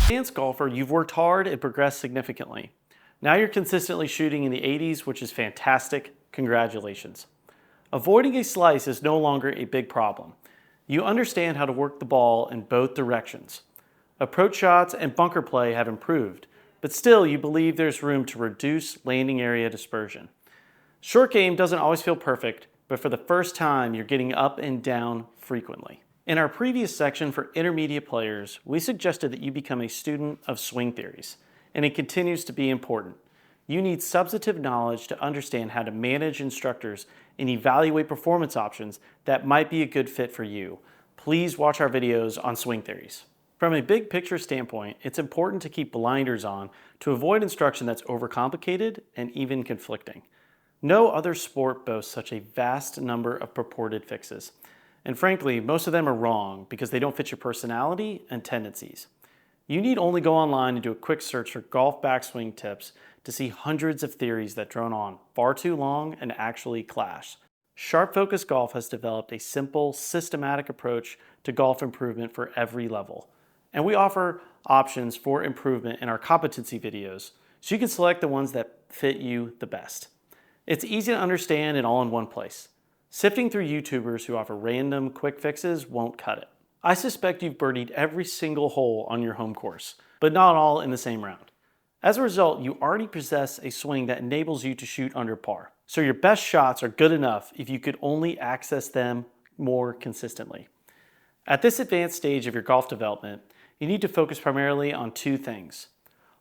Advanced golfer, you've worked hard and progressed significantly. Now you're consistently shooting in the 80s, which is fantastic. Congratulations. Avoiding a slice is no longer a big problem. You understand how to work the ball in both directions. Approach shots and bunker play have improved, but still you believe there's room to reduce landing area dispersion. Short game doesn't always feel perfect, but for the first time you're getting up and down frequently. In our previous section for intermediate players, we suggested that you become a student of swing theories, and it continues to be important. You need substantive knowledge to understand how to manage instructors and evaluate performance options that might be a good fit for you. Please watch our videos on swing theories. From a big picture standpoint, it's important to keep blinders on to avoid instruction that's overcomplicated and even conflicting. No other sport boasts such a vast number of purported fixes. And frankly, most of them are wrong because they don't fit your personality and tendencies. You need only go online and do a quick search for golf backswing tips to see hundreds of theories that drone on far too long and actually clash. Sharp Focus Golf has developed a simple, systematic approach to golf improvement for every level. And we offer options for improvement in our competency videos, so you can select the ones that fit you the best. It's easy to understand and all in one place. Sifting through YouTubers who offer random quick fixes won't cut it. I suspect you've birdied every single hole on your home course, but not all in the same round. As a result, you already possess a swing that enables you to shoot under par. So your best shots are good enough if you could only access them more consistently. At this advanced stage of your golf development, you need to focus primarily on two things: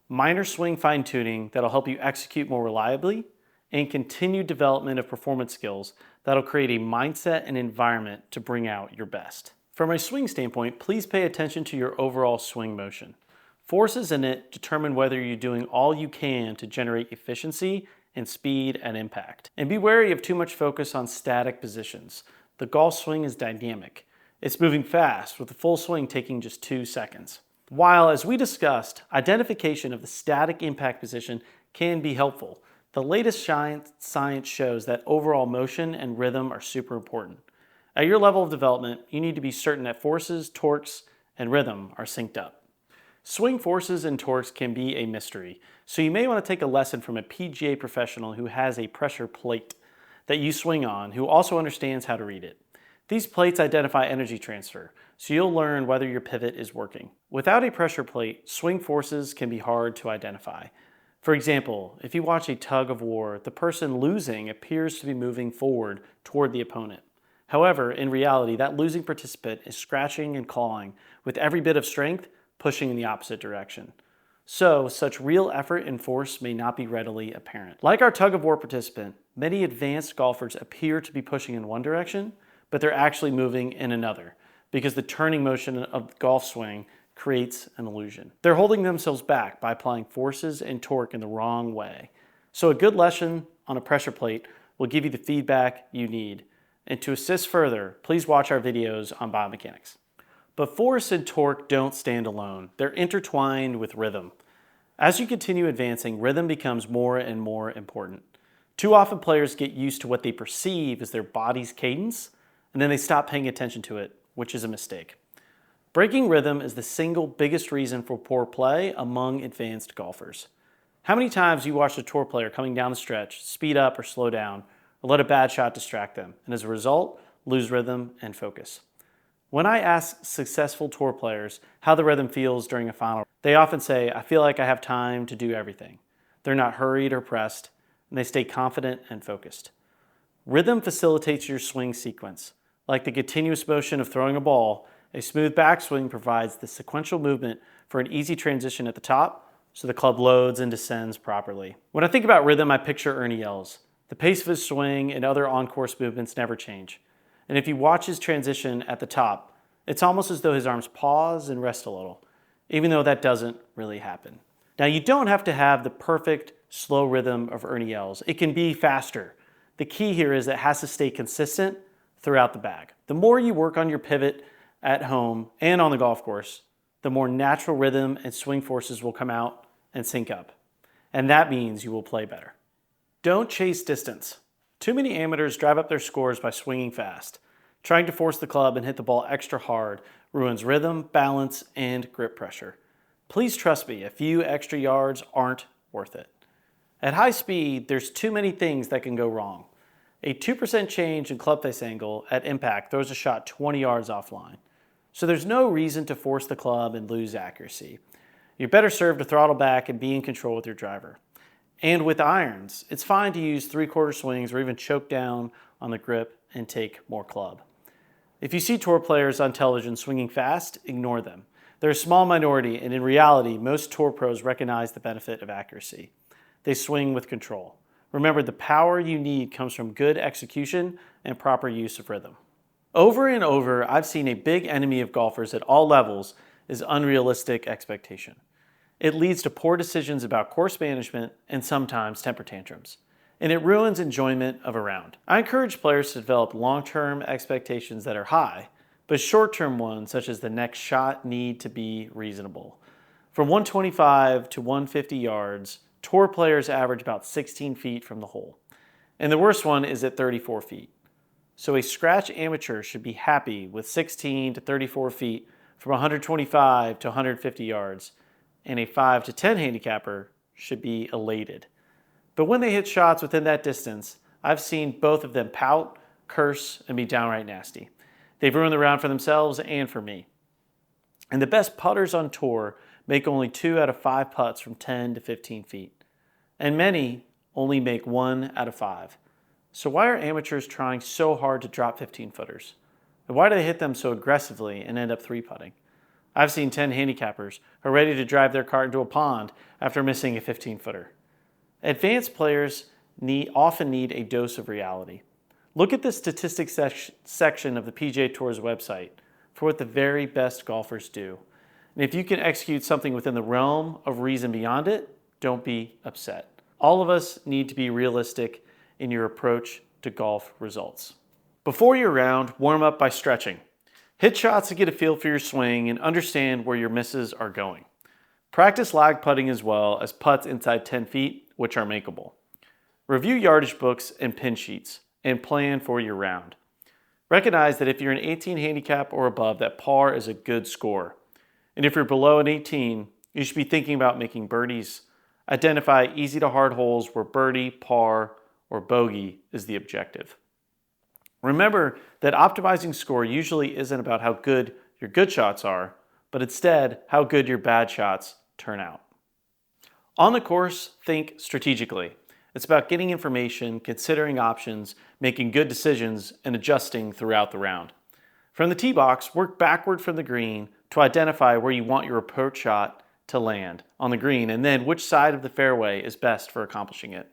minor swing fine-tuning that'll help you execute more reliably, and continued development of performance skills that'll create a mindset and environment to bring out your best. From a swing standpoint, please pay attention to your overall swing motion. Forces in it determine whether you're doing all you can to generate efficiency and speed and impact. And be wary of too much focus on static positions. The golf swing is dynamic. It's moving fast, with the full swing taking just 2 seconds. While, as we discussed, identification of the static impact position can be helpful, the latest science shows that overall motion and rhythm are super important. At your level of development, you need to be certain that forces, torques, and rhythm are synced up. Swing forces and torques can be a mystery, so you may want to take a lesson from a PGA professional who has a pressure plate that you swing on, who also understands how to read it. These plates identify energy transfer, so you'll learn whether your pivot is working. Without a pressure plate, swing forces can be hard to identify. For example, if you watch a tug of war, the person losing appears to be moving forward toward the opponent. However, in reality, that losing participant is scratching and clawing with every bit of strength, pushing in the opposite direction. So, such real effort and force may not be readily apparent. Like our tug of war participant, many advanced golfers appear to be pushing in one direction, but they're actually moving in another, because the turning motion of the golf swing creates an illusion. They're holding themselves back by applying forces and torque in the wrong way. So a good lesson on a pressure plate will give you the feedback you need. And to assist further, please watch our videos on biomechanics. But force and torque don't stand alone. They're intertwined with rhythm. As you continue advancing, rhythm becomes more and more important. Too often players get used to what they perceive as their body's cadence, and then they stop paying attention to it, which is a mistake. Breaking rhythm is the single biggest reason for poor play among advanced golfers. How many times you watched a tour player coming down the stretch speed up or slow down, or let a bad shot distract them, and as a result, lose rhythm and focus? When I ask successful tour players how the rhythm feels during a final, they often say, "I feel like I have time to do everything." They're not hurried or pressed, and they stay confident and focused. Rhythm facilitates your swing sequence. Like the continuous motion of throwing a ball, a smooth backswing provides the sequential movement for an easy transition at the top, so the club loads and descends properly. When I think about rhythm, I picture Ernie Els. The pace of his swing and other on-course movements never change. And if you watch his transition at the top, it's almost as though his arms pause and rest a little, even though that doesn't really happen. Now, you don't have to have the perfect slow rhythm of Ernie Els. It can be faster. The key here is that it has to stay consistent throughout the bag. The more you work on your pivot at home and on the golf course, the more natural rhythm and swing forces will come out and sync up. And that means you will play better. Don't chase distance. Too many amateurs drive up their scores by swinging fast. Trying to force the club and hit the ball extra hard ruins rhythm, balance, and grip pressure. Please trust me, a few extra yards aren't worth it. At high speed, there's too many things that can go wrong. A 2% change in club face angle at impact throws a shot 20 yards offline. So there's no reason to force the club and lose accuracy. You're better served to throttle back and be in control with your driver. And with irons, it's fine to use 3/4 swings or even choke down on the grip and take more club. If you see tour players on television swinging fast, ignore them. They're a small minority, and in reality, most tour pros recognize the benefit of accuracy. They swing with control. Remember, the power you need comes from good execution and proper use of rhythm. Over and over, I've seen a big enemy of golfers at all levels is unrealistic expectation. It leads to poor decisions about course management and sometimes temper tantrums. And it ruins enjoyment of a round. I encourage players to develop long-term expectations that are high, but short-term ones, such as the next shot, need to be reasonable. From 125 to 150 yards, tour players average about 16 feet from the hole. And the worst one is at 34 feet. So a scratch amateur should be happy with 16 to 34 feet from 125 to 150 yards, and a 5 to 10 handicapper should be elated. But when they hit shots within that distance, I've seen both of them pout, curse, and be downright nasty. They've ruined the round for themselves and for me. And the best putters on tour make only 2 out of 5 putts from 10 to 15 feet. And many only make 1 out of 5. So why are amateurs trying so hard to drop 15-footers? And why do they hit them so aggressively and end up 3-putting? I've seen 10 handicappers who are ready to drive their cart into a pond after missing a 15-footer. Advanced players often need a dose of reality. Look at the statistics section of the PGA Tour's website for what the very best golfers do. And if you can execute something within the realm of reason beyond it, don't be upset. All of us need to be realistic in your approach to golf results. Before your round, warm up by stretching. Hit shots to get a feel for your swing and understand where your misses are going. Practice lag putting as well as putts inside 10 feet, which are makeable. Review yardage books and pin sheets and plan for your round. Recognize that if you're an 18 handicap or above, that par is a good score. And if you're below an 18, you should be thinking about making birdies. Identify easy to hard holes where birdie, par, or bogey is the objective. Remember that optimizing score usually isn't about how good your good shots are, but instead how good your bad shots turn out. On the course, think strategically. It's about getting information, considering options, making good decisions, and adjusting throughout the round. From the tee box, work backward from the green to identify where you want your approach shot to land on the green, and then which side of the fairway is best for accomplishing it.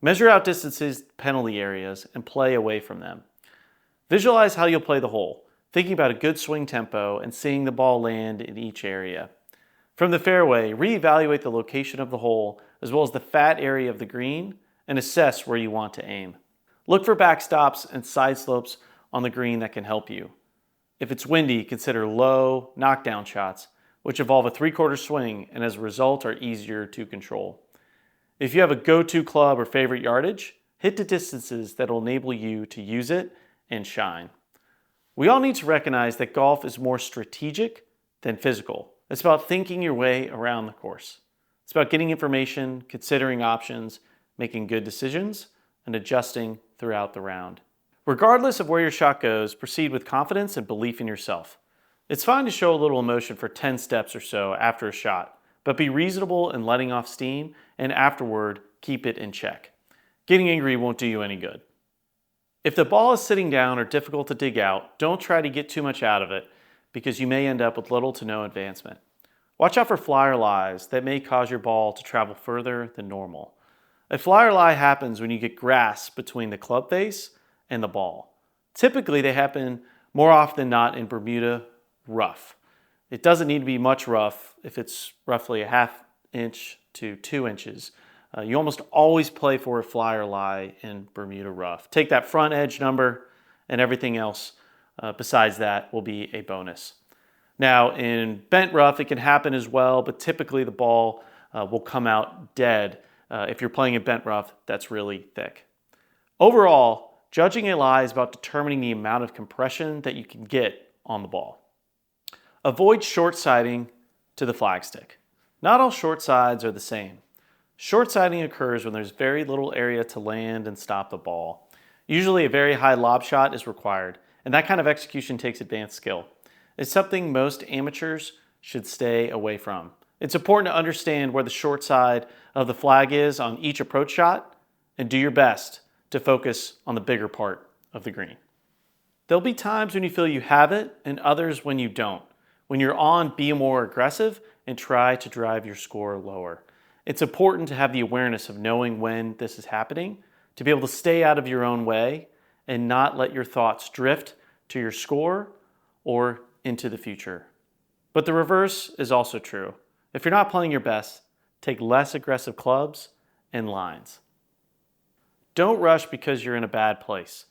Measure out distances, penalty areas, and play away from them. Visualize how you'll play the hole, thinking about a good swing tempo and seeing the ball land in each area. From the fairway, reevaluate the location of the hole as well as the fat area of the green and assess where you want to aim. Look for backstops and side slopes on the green that can help you. If it's windy, consider low knockdown shots, which involve a 3/4 swing and as a result are easier to control. If you have a go-to club or favorite yardage, hit the distances that will enable you to use it and shine. We all need to recognize that golf is more strategic than physical. It's about thinking your way around the course. It's about getting information, considering options, making good decisions, and adjusting throughout the round. Regardless of where your shot goes, proceed with confidence and belief in yourself. It's fine to show a little emotion for 10 steps or so after a shot, but be reasonable in letting off steam and afterward keep it in check. Getting angry won't do you any good. If the ball is sitting down or difficult to dig out, don't try to get too much out of it because you may end up with little to no advancement. Watch out for flyer lies that may cause your ball to travel further than normal. A flyer lie happens when you get grass between the club face and the ball. Typically, they happen more often than not in Bermuda rough. It doesn't need to be much rough if it's roughly a 1/2 inch to 2 inches. You almost always play for a flyer lie in Bermuda rough. Take that front edge number and everything else besides that will be a bonus. Now in bent rough it can happen as well, but typically the ball will come out dead if you're playing in bent rough that's really thick. Overall, judging a lie is about determining the amount of compression that you can get on the ball. Avoid short sighting to the flagstick. Not all short sides are the same. Short siding occurs when there's very little area to land and stop the ball. Usually a very high lob shot is required, and that kind of execution takes advanced skill. It's something most amateurs should stay away from. It's important to understand where the short side of the flag is on each approach shot and do your best to focus on the bigger part of the green. There'll be times when you feel you have it and others when you don't. When you're on, be more aggressive and try to drive your score lower. It's important to have the awareness of knowing when this is happening, to be able to stay out of your own way and not let your thoughts drift to your score or into the future. But the reverse is also true. If you're not playing your best, take less aggressive clubs and lines. Don't rush because you're in a bad place.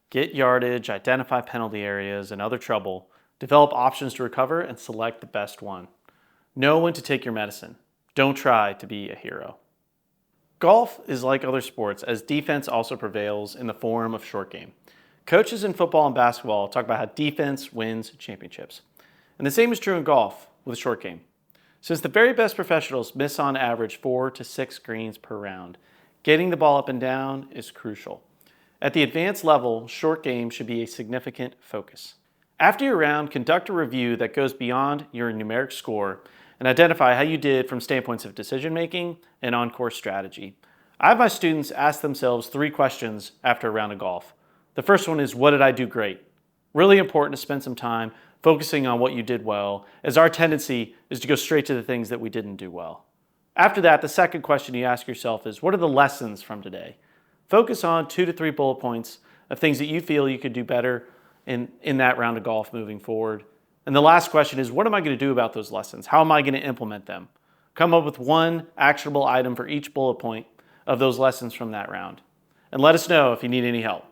Get yardage, identify penalty areas and other trouble, develop options to recover, and select the best one. Know when to take your medicine. Don't try to be a hero. Golf is like other sports, as defense also prevails in the form of short game. Coaches in football and basketball talk about how defense wins championships. And the same is true in golf with short game. Since the very best professionals miss on average 4 to 6 greens per round, getting the ball up and down is crucial. At the advanced level, short game should be a significant focus. After your round, conduct a review that goes beyond your numeric score and identify how you did from standpoints of decision making and on-course strategy. I have my students ask themselves 3 questions after a round of golf. The first one is, what did I do great? Really important to spend some time focusing on what you did well, as our tendency is to go straight to the things that we didn't do well. After that, the second question you ask yourself is, what are the lessons from today? Focus on 2 to 3 bullet points of things that you feel you could do better in that round of golf moving forward. And the last question is, what am I going to do about those lessons? How am I going to implement them? Come up with one actionable item for each bullet point of those lessons from that round. And let us know if you need any help.